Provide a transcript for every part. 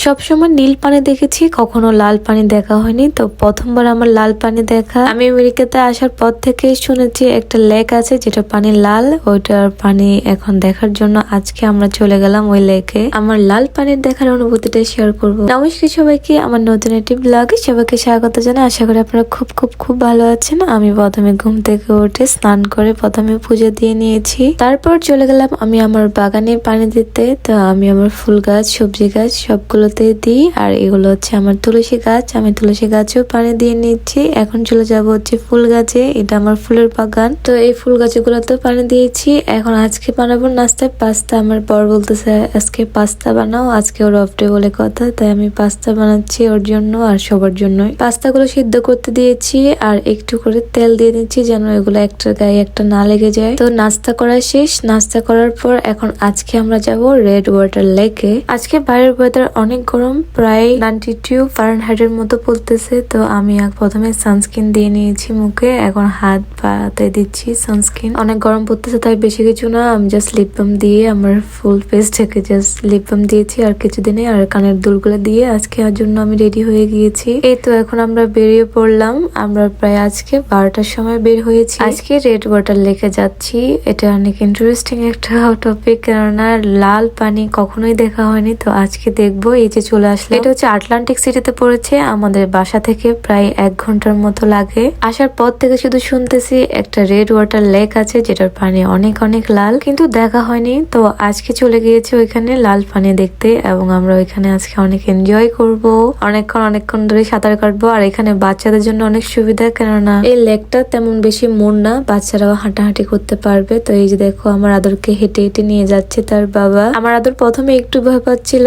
সবসময় নীল পানি দেখেছি, কখনো লাল পানি দেখা হয়নি। তো প্রথমবার আমার লাল পানি দেখা। আমি আমেরিকাতে আসার পর থেকে শুনেছি একটা লেক আছে যেটা পানি লাল, ওইটার পানি এখন দেখার জন্য আজকে আমরা চলে গেলাম ওই লেকে। আমার লাল পানির দেখার অনুভূতিটা শেয়ার করব। নমস্কার সবাইকে, আমার নতুন একটি ব্লগে সবাইকে স্বাগত জানাই। আশা করি আপনারা খুব খুব খুব ভালো আছেন। আমি প্রথমে ঘুম থেকে উঠে স্নান করে প্রথমে পুজো দিয়ে নিয়েছি, তারপর চলে গেলাম আমি আমার বাগানে পানি দিতে। তো আমি আমার ফুল গাছ, সবজি গাছ সবগুলোতে দিই। আর এগুলো হচ্ছে আমার তুলসী গাছ, আমি তুলসী গাছেও পানি দিয়ে নিচ্ছি। এখন চলে যাব হচ্ছে ফুল গাছে, এটা আমার ফুলের বাগান। তো এই ফুল গাছগুলোতেও পানি দিয়েছি। এখন আজকে বানাবো নাস্তায় পাস্তা। আমার বর বলতেছে আজকে পাস্তা বানাও, আজকে ওর অফ ডে বলে কথা, তাই আমি পাস্তা বানাচ্ছি ওর জন্য আর সবার জন্যই। পাস্তাগুলো সিদ্ধ করতে দিয়েছি আর একটু করে তেল দিয়ে দিচ্ছি যেন এগুলো একটা গায়ে একটা না লেগে যায়। তো নাস্তা করা শেষ। নাস্তা করার পর এখন আজকে আমরা যাব রেড ওয়াটার লেকে। আজকে বাইরের ওয়েদার অনেক গরম, প্রায় 92 ফারেনহাইটের মতো পড়তেছে। তো আমি প্রথমে সানস্ক্রিন দিয়ে নিয়েছি মুখে, এখন হাত পাতে দিচ্ছি সানস্ক্রিন। অনেক গরম পড়তেছে তাই বেশি কিছু না, আমি জাস্ট লিপ বাম দিয়ে আমার ফুল ফেস থেকে জাস্ট লিপ বাম দিয়েছি আর কিছুদিনে, আর কানের দুলগুলো দিয়ে আজকে আর জন্য আমি রেডি হয়ে গিয়েছি। এই তো এখন আমরা বেরিয়ে পড়লাম। আমরা প্রায় আজকে 12টার সময় বের হয়েছি। আজকে রেড ওয়াটার লেকে যাচ্ছি। এটা অনেক ইন্টারেস্টিং একটা টপিক, কেননা লাল পানি কখনোই দেখা হয়নি। তো আজকে দেখবো। এই যে চলে আসলে, এটা হচ্ছে আটলান্টিক সিটিতে পড়েছে, আমাদের বাসা থেকে প্রায় 1 ঘন্টার মতো লাগে। আসার পর থেকে শুধু শুনতেছি একটা রেড ওয়াটার লেক আছে যেটার পানি অনেক অনেক লাল, কিন্তু দেখা হয়নি। তো আজকে চলে গিয়েছে ওইখানে লাল পানি দেখতে, এবং আমরা ওইখানে আজকে অনেক এনজয় করব, অনেকক্ষণ ধরে সাঁতার কাটবো। আর এখানে বাচ্চাদের জন্য অনেক সুবিধা, কেননা এই লেকটা তেমন বেশি মোড় না, বাচ্চারাও হাঁটাহাঁটি করতে পারবে। তো এই যে দেখো আমার আদরকে হেঁটে হেঁটে নিয়ে যাচ্ছে তার বাবা। আমার আদর প্রথমে একটু ভয় পাচ্ছিল,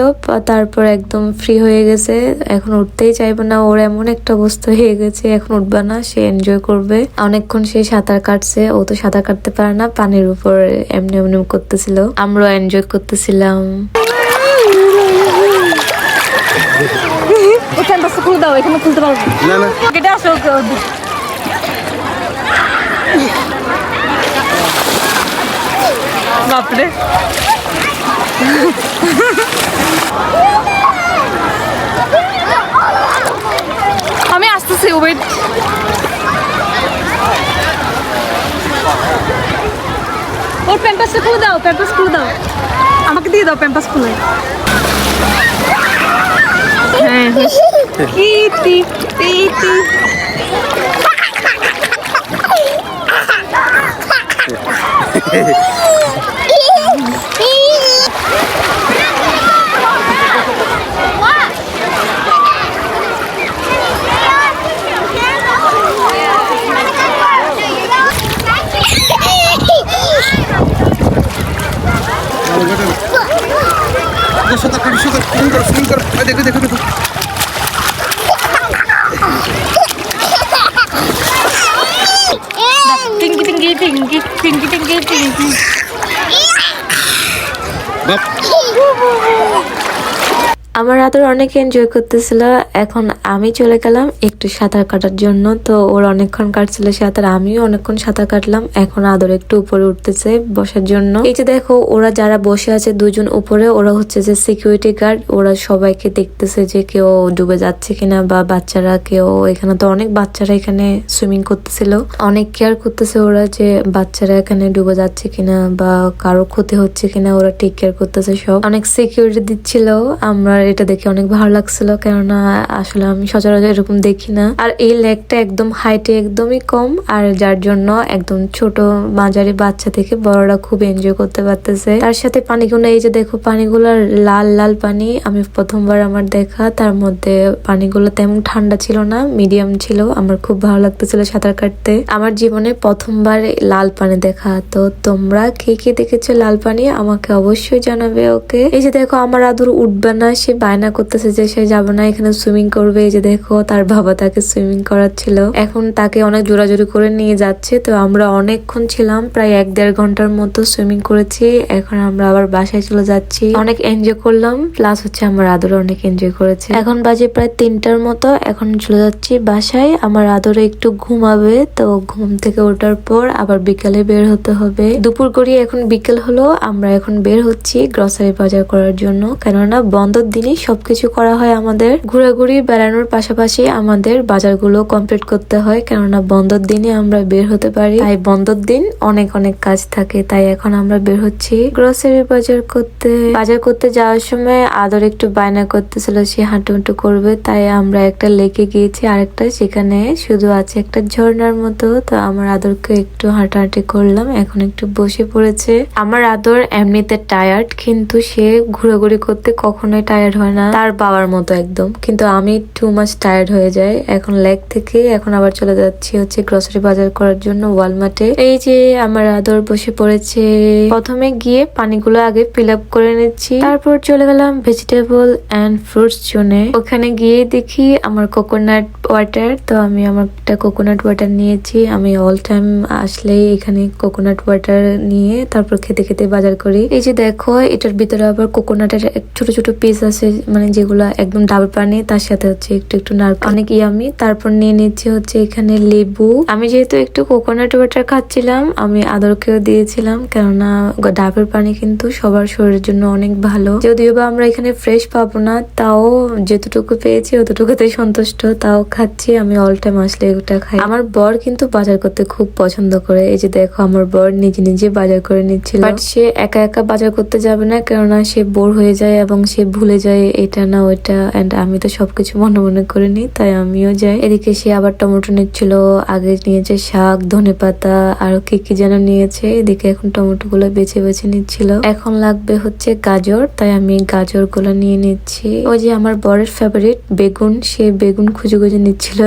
তারপর একদম ফ্রি হয়ে গেছে, এখন উঠতেই চাইবে না। ওর এমন একটা অবস্থা হয়ে গেছে, এখন উঠবে না, সে এনজয় করবে। অনেকক্ষণ সে সাঁতার কাটছে, ও তো সাঁতার কাটতে পারে না, পানির উপর এমনি এমনি করতেছিল, আমরাও এনজয় করতেছিলাম। খুলে দাও, এখানে খুলতে পারবো না। এটা আসো, বাপরে আমি আসতেছি, ওয়েট। ওর প্যাম্পাসটা খুলে দাও, প্যাম্পাস খুলে দাও, আমাকে দিয়ে দাও প্যাম্পাস খুলে। হ্যাঁ ইতি ইতি দেখো দেখো দেখো টিঙ্কি টিঙ্কি টিঙ্কি টিঙ্কি টিঙ্কি টিঙ্কি। আমার আদর অনেক এনজয় করতেছিল। এখন আমি চলে গেলাম একটু সাঁতার কাটার জন্য। তো ওর অনেকক্ষণ কাটছিল সাঁতার, আমিও অনেকক্ষণ সাঁতার কাটলাম। এখন আদর একটু উপরে উঠতেছে বসার জন্য। এই যে দেখো ওরা যারা বসে আছে দুজন উপরে, ওরা হচ্ছে যে সিকিউরিটি গার্ড। ওরা সবাইকে দেখতেছে যে কেউ ডুবে যাচ্ছে কিনা, বা বাচ্চারা কেউ, এখানে তো অনেক বাচ্চারা এখানে সুইমিং করতেছিল, অনেক কেয়ার করতেছে ওরা যে বাচ্চারা এখানে ডুবে যাচ্ছে কিনা বা কারো ক্ষতি হচ্ছে কিনা, ওরা টেক কেয়ার করতেছে সব, অনেক সিকিউরিটি দিচ্ছিল। আমরা এটা দেখে অনেক ভালো লাগছিল, কেননা আসলে আমি সচরাচর এরকম দেখি না। আর এই লেকটা একদম হাইটে একদমই কম, আর যার জন্য একদম ছোট মাঝারি বাচ্চা থেকে বড়রা খুব এনজয় করতে পারতেছে। তার সাথে পানিগুলো, এই যে দেখো পানিগুলোর লাল লাল পানি, আমি প্রথমবার আমার দেখা। তার মধ্যে পানিগুলো তেমন ঠান্ডা ছিল না, মিডিয়াম ছিল। আমার খুব ভালো লাগতেছিল সাঁতার কাটতে। আমার জীবনে প্রথমবার লাল পানি দেখা। তো তোমরা কে কে দেখেছো লাল পানি আমাকে অবশ্যই জানাবে। ওকে, এই যে দেখো আমার আদর উঠবে না, সে বায়না করতেছে যে সে যাবে না, এখানে সুইমিং করবে। এই যে দেখো তার বাবা তাকে সুইমিং করাচ্ছিল, এখন তাকে অনেক জোরাজোরি করে নিয়ে যাচ্ছে। তো আমরা অনেকক্ষণ ছিলাম, প্রায় 1-1.5 ঘন্টার মতো সুইমিং করেছি। এখন আমরা আবার বাসায় চলে যাচ্ছি, অনেক এনজয় করলাম, প্লাস হচ্ছে আমার আদর অনেক এনজয় করেছে। এখন বাজে প্রায় 3টার মতো, এখন চলে যাচ্ছি বাসায়। আমার আদরে একটু ঘুমাবে, তো ঘুম থেকে ওঠার পর আবার বিকালে বের হতে হবে। দুপুর গড়িয়ে এখন বিকেল হলো, আমরা এখন বের হচ্ছি গ্রসারি বাজার করার জন্য, কেননা বন্ধের দিন দিনই সবকিছু করা হয় আমাদের। ঘোরাঘুরি বেড়ানোর পাশাপাশি আমাদের বাজারগুলো কমপ্লিট করতে হয়, কেননা বন্ধের দিনে আমরা বের হতে পারি, তাই বন্ধের দিন অনেক অনেক কাজ থাকে। তাই এখন আমরা বের হচ্ছি গ্রোসারি বাজার করতে যাওয়ার সময় আদর একটু বায়না করতেছিল সে হাঁটু করবে, তাই আমরা একটা লেকে গিয়েছি, আরেকটা সেখানে শুধু আছে একটা ঝর্ণার মতো। তো আমার আদরকে একটু হাঁটাহাঁটি করলাম, এখন একটু বসে পড়েছে। আমার আদর এমনিতে টায়ার্ড, কিন্তু সে ঘোরাঘুরি করতে কখনোই টায়ার্ড হয় না, তার বাবার মতো একদম। কিন্তু আমি টু মাচ টায়ার্ড হয়ে যাই। এখন লেক থেকে এখন আবার চলে যাচ্ছি হচ্ছে গ্রোসারি বাজার করার জন্য ওয়ালমার্টে। এই যে আমার আদর বসে পড়েছে। প্রথমে গিয়ে পানিগুলো আগে ফিল আপ করে নিচ্ছি, তারপর চলে গেলাম ভেজিটেবল এন্ড ফ্রুটস জোনে। ওখানে গিয়ে দেখি আমার কোকোনাট ওয়াটার, তো আমি আমার একটা কোকোনাট ওয়াটার নিয়েছি। আমি অল টাইম আসলেই এখানে কোকোনাট ওয়াটার নিয়ে তারপর খেতে খেতে বাজার করি। এই যে দেখো এটার ভিতরে আবার কোকোনাটের ছোট ছোট পিস আছে, মানে যেগুলা একদম ডাবল পানি, তার সাথে হচ্ছে একটু একটু নারকেল, অনেক ইয়ামি। তারপর নিয়ে নিচ্ছি হচ্ছে এখানে লেবু। আমি যেহেতু একটু কোকোনাট ওয়াটার খাচ্ছিলাম, আমি আদরকেও দিয়েছিলাম, কেননা ডাবের পানি কিন্তু সবার শরীরের জন্য অনেক ভালো। যদিও বা আমরা এখানে ফ্রেশ পাবো না, তাও যতটুকু পেয়েছি অতটুকুতেই সন্তুষ্ট, তাও খাচ্ছি। আমি অল টাইম আসলে এটা খাই। আমার বর কিন্তু বাজার করতে খুব পছন্দ করে। এই যে দেখো আমার বর নিজে নিজে বাজার করে নিচ্ছিল, বাট সে একা একা বাজার করতে যাবে না, কেননা সে বোর হয়ে যায় এবং সে ভুলে যায় এটা না ওইটা। এন্ড আমি তো সবকিছু মনে মনে করে নিই, তাই আমিও যাই। এদিকে সে আবার টমেটো নিচ্ছিল, আগে নিয়েছে শাক, ধনেপাতা, আর কি যেন নিয়েছে। এদিকে এখন টমেটো গুলো বেছে বেছে নিচ্ছিল। এখন লাগবে হচ্ছে গাজর, তাই আমি গাজর গুলো নিয়ে নিচ্ছি। ওই যে আমার বরের ফেভারিট বেগুন, সে বেগুন খুঁজে খুঁজে নিচ্ছিল।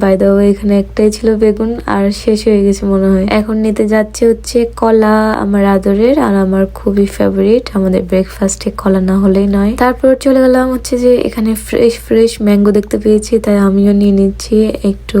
বাই দ্য ওয়ে এখানে একটাই ছিল বেগুন, আর শেষ হয়ে গেছে মনে হয়। এখন নিতে যাচ্ছে হচ্ছে কলা, আমার আদরের আর আমার খুবই ফেভারিট। আমাদের ব্রেকফাস্টে কলা না হলেই নয়। তারপর চলে গেলাম হচ্ছে যে এখানে ফ্রেশ ফ্রেশ ম্যাঙ্গো দেখতে পেয়েছি, তাই আমিও নিয়ে নিচ্ছি। একটু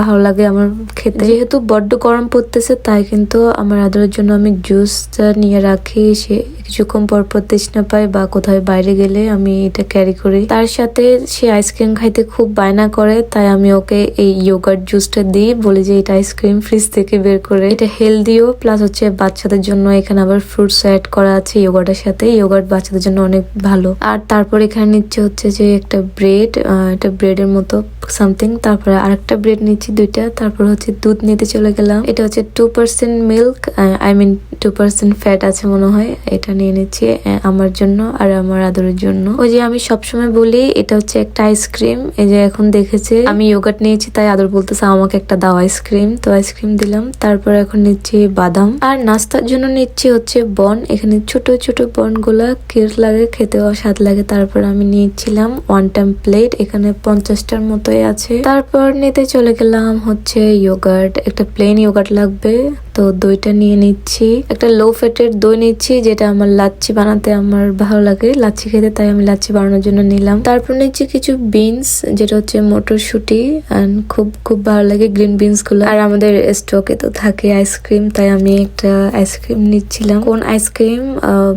ভালো লাগে আমার খেতে, যেহেতু বড্ড গরম পড়তেছে, তাই কিন্তু আমার আদরের জন্য আমি জুসটা নিয়ে রাখি। সে কিছুক্ষণ পর পর তৃষ্ণা পায় বা কোথায় বাইরে গেলে আমি এটা ক্যারি করি। তার সাথে সে আইসক্রিম খাইতে খুব বায়না করে, তাই আমি ওকে এই ইয়োগার্ট জুসটা দিই, বলি যে এটা আইসক্রিম ফ্রিজ থেকে বের করে। এটা হেলদিও, প্লাস হচ্ছে বাচ্চাদের জন্য এখানে আবার ফ্রুটস অ্যাড করা আছে ইয়োগার্টের সাথে। ইয়োগার্ট বাচ্চাদের জন্য অনেক ভালো। আর তারপর এখানে নিচ্ছে হচ্ছে যে একটা ব্রেড, এটা ব্রেডের মতো সামথিং। তারপরে আরেকটা ব্রেড নিচ্ছি দুইটা। তারপর হচ্ছে দুধ নিতে চলে গেলাম। এটা হচ্ছে 2% মিল্ক, আই মিন 2% ফ্যাট আছে মনে হয়। এটা নিয়ে নিচ্ছি আমার জন্য আর আমার আদরের জন্য। ওই যে আমি সবসময় বলি এটা হচ্ছে একটা আইসক্রিম। এই যে এখন দেখেছে আমি ইয়োগার্ট নিয়েছি, তাই আদর বলতেছে আমাকে একটা দাও আইসক্রিম, তো আইসক্রিম দিলাম। তারপর এখন নিচ্ছি বাদাম, আর নাস্তার জন্য নিচ্ছি হচ্ছে বন। এখানে ছোট ছোট বন গুলা কিউট লাগে, খেতেও স্বাদ লাগে। তারপর আমি নিয়েছিলাম ওয়ান টাইম প্লেট, এখানে 50টার মতোই আছে। তারপর নিতে চলে গেলাম হচ্ছে ইয়োগার্ট, একটা প্লেন ইয়োগার্ট লাগবে, তো দইটা নিয়ে নিচ্ছি। একটা লো ফ্যাটের দই নিচ্ছি, যেটা আমার লাচ্ছি বানাতে আমার ভালো লাগে, লাচ্ছি খেতে, তাই আমি লাচ্ছি বানানোর জন্য নিলাম। তারপর নিচ্ছি কিছু বিনস, যেটা হচ্ছে মটরশুঁটি, এন্ড খুব খুব ভালো লাগে গ্রিন বিনস গুলো। আর আমাদের স্টকে তো থাকে আইসক্রিম, তাই আমি একটা আইসক্রিম নিচ্ছিলাম। কোন আইসক্রিম?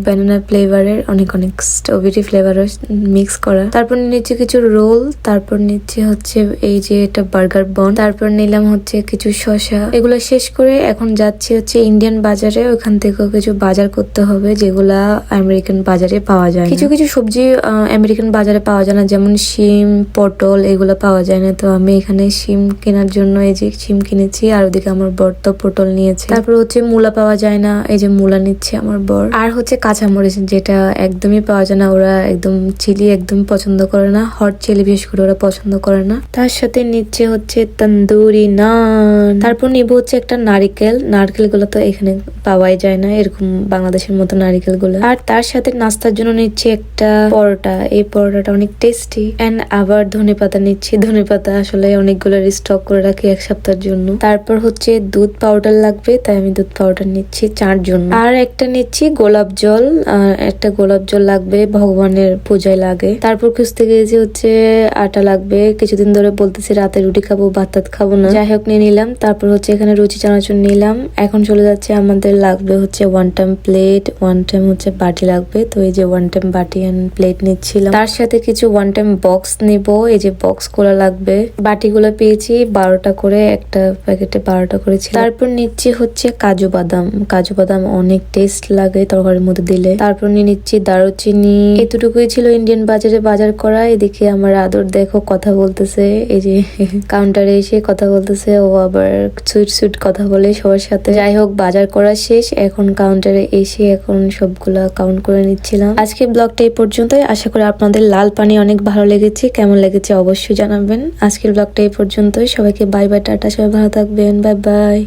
ব্যানানা ফ্লেভারের, অনেক অনেক স্ট্রবেরি ফ্লেভারের মিক্স করা। তারপর নিচ্ছি কিছু রোল, তারপর নিচ্ছি হচ্ছে এই যে এটা বার্গার বন। তারপর নিলাম হচ্ছে কিছু শসা। এগুলো শেষ করে এখন যাচ্ছি হচ্ছে ইন্ডিয়ান বাজারে। ওখান থেকেও কিছু বাজার করতে হবে, যেগুলা আমেরিকান বাজারে পাওয়া যায়। কিছু কিছু সবজি আমেরিকান বাজারে পাওয়া যায় না, যেমন শিম, পটল, এগুলো পাওয়া যায় না। তো আমি এখানে শিম কেনার জন্য এই যে শিম কিনেছি, আর ওদিকে আমার বর তো পটল নিয়েছে। তারপর হচ্ছে মূলা পাওয়া যায় না, এই যে মূলা নিচ্ছে আমার বর। আর হচ্ছে কাঁচামরিচ, যেটা একদমই পাওয়া যায় না। ওরা একদম চিলি একদম পছন্দ করে না, হট চিলি বিশেষ করে ওরা পছন্দ করে না। তার সাথে নিচ্ছে হচ্ছে তন্দুরি নান। তারপর নিব হচ্ছে একটা নারিকেল গুলো তো এখানে পাওয়াই যায় না, এরকম বাংলাদেশের মতো নারিকেল গুলো। আর তার সাথে নাস্তার জন্য নিচ্ছি একটা পরোটা, এই পরোটাটা অনেক টেস্টি। এন্ড আবার ধনেপাতা নিচ্ছি, ধনেপাতা আসলে অনেকগুলো স্টক করে রাখি এক সপ্তাহের জন্য। তারপর হচ্ছে দুধ পাউডার লাগবে, তাই আমি দুধ পাউডার নিচ্ছি 4 জন্য। আর একটা নিচ্ছি গোলাপ জল, একটা গোলাপ জল লাগবে, ভগবানের পূজায় লাগে। তারপর খুঁজতে গিয়েছি হচ্ছে আটা লাগবে, কিছুদিন ধরে বলতেছি রাতে রুটি খাবো, ভাত খাবো না, যাই হোক নিয়ে নিলাম। তারপর হচ্ছে এখানে রুচি চানাচুর নিলাম, এখন চলে যাচ্ছে, আমাদের লাগবে হচ্ছে one time plate, one time হচ্ছে বাটি লাগবে। তো এই যে ওয়ান টাইম বাটি এন্ড প্লেট নিচ্ছিলাম, তার সাথে কিছু ওয়ান টাইম বক্স নিব। এই যে বক্স গুলো লাগবে। বাটিগুলো পেয়েছি 12টা করে, একটা প্যাকেটে 12টা করে ছিল। তারপর নিচ্ছি হচ্ছে কাজু বাদাম। কাজু বাদাম অনেক টেস্ট লাগে তরকারির মধ্যে দিলে। তারপর নিয়ে নিচ্ছি দারুচিনি। এতটুকুই ছিল ইন্ডিয়ান বাজারে বাজার করা। এদিকে আমার আদর দেখো কথা বলতেছে, এই যে কাউন্টারে এসে কথা বলতেছে। ও আবার সুইট সুইট কথা বলে সবার সাথে। যাই হোক, বাজার করা শেষ, এখন কাউন্টারে এসে এখন সবগুলা কাউন্ট করে নিচ্ছিলাম। আজকে ব্লগটা এই পর্যন্তই। আশা করি আপনাদের লাল পানি অনেক ভালো লেগেছে। কেমন লেগেছে অবশ্যই জানাবেন। আজকের ব্লগটা এই পর্যন্তই। সবাইকে বাই বাই, টাটা। সবাই ভালো থাকবেন, বাই বাই।